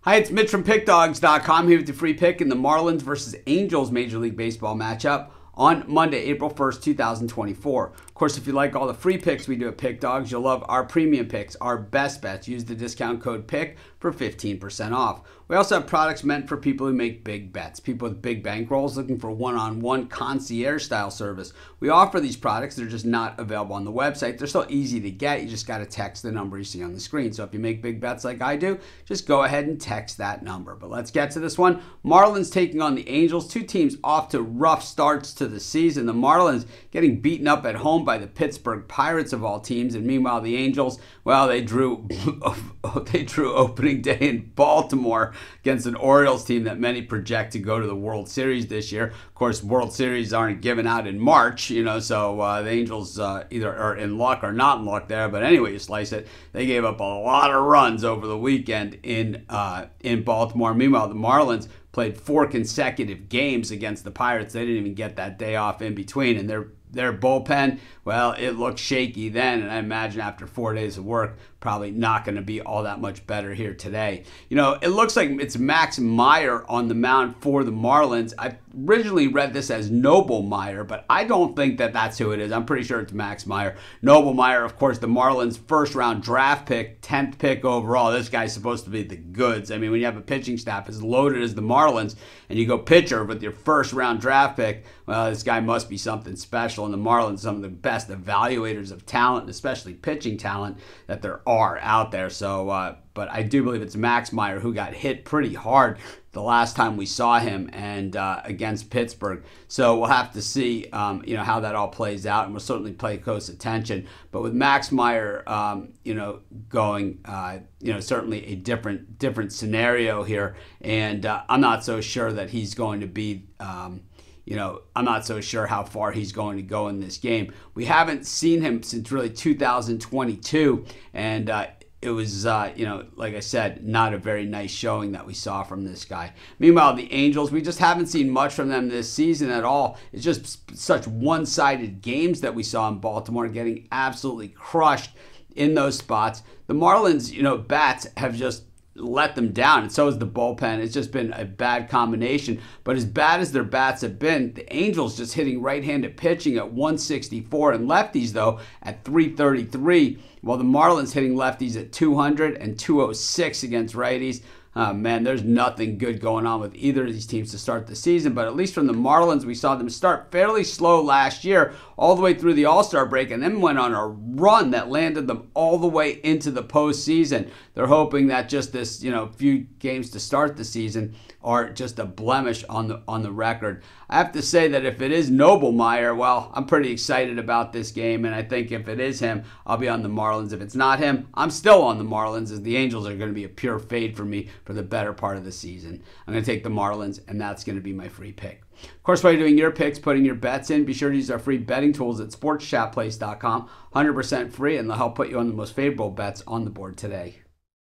Hi, it's Mitch from Pickdawgz.com here with the free pick in the Marlins versus Angels Major League Baseball matchup on Monday, April 1st, 2024. Of course, if you like all the free picks we do at Pick Dawgz, you'll love our premium picks, our best bets. Use the discount code PICK for 15% off. We also have products meant for people who make big bets, people with big bankrolls looking for one-on-one concierge-style service. We offer these products. They're just not available on the website. They're still easy to get. You just got to text the number you see on the screen. So if you make big bets like I do, just go ahead and text that number. But let's get to this one. Marlins taking on the Angels. Two teams off to rough starts to the season. The Marlins getting beaten up at home by the Pittsburgh Pirates of all teams. And meanwhile, the Angels, well, they drew opening day in Baltimore against an Orioles team that many project to go to the World Series this year. Of course, World Series aren't given out in March, so the Angels either are in luck or not in luck there. But anyway, you slice it, they gave up a lot of runs over the weekend in Baltimore. Meanwhile, the Marlins played 4 consecutive games against the Pirates. They didn't even get that day off in between, and their bullpen, well, it looked shaky then, and I imagine after 4 days of work, probably not going to be all that much better here today. It looks like it's Max Meyer on the mound for the Marlins. I originally read this as Noble Meyer, but I don't think that that's who it is. I'm pretty sure it's Max Meyer. Noble Meyer, of course, the Marlins' first-round draft pick, 10th pick overall. This guy's supposed to be the goods. I mean, when you have a pitching staff as loaded as the Marlins, and you go pitcher with your first-round draft pick, well, this guy must be something special. And the Marlins, some of the best evaluators of talent, especially pitching talent, that there are out there. So, but I do believe it's Max Meyer who got hit pretty hard the last time we saw him and against Pittsburgh. So we'll have to see, how that all plays out, and we'll certainly pay close attention. But with Max Meyer, going, certainly a different scenario here, and I'm not so sure that he's going to be. I'm not so sure how far he's going to go in this game. We haven't seen him since really 2022, and it was, like I said, not a very nice showing that we saw from this guy. Meanwhile, the Angels, we just haven't seen much from them this season at all. It's just such one-sided games that we saw in Baltimore, getting absolutely crushed in those spots. The Marlins, bats have just let them down, and so has the bullpen. It's just been a bad combination. But as bad as their bats have been, the Angels just hitting right-handed pitching at 164 and lefties, though, at 333, while the Marlins hitting lefties at 200 and 206 against righties. Man, there's nothing good going on with either of these teams to start the season, but at least from the Marlins, we saw them start fairly slow last year, all the way through the All-Star break, and then went on a run that landed them all the way into the postseason. They're hoping that just this, few games to start the season are just a blemish on the record. I have to say that if it is Noble Meyer, well, I'm pretty excited about this game, and I think if it is him, I'll be on the Marlins. If it's not him, I'm still on the Marlins, as the Angels are going to be a pure fade for me for the better part of the season. I'm going to take the Marlins, and that's going to be my free pick. Of course, while you're doing your picks, putting your bets in, be sure to use our free betting tools at sportschatplace.com. 100% free, and they'll help put you on the most favorable bets on the board today.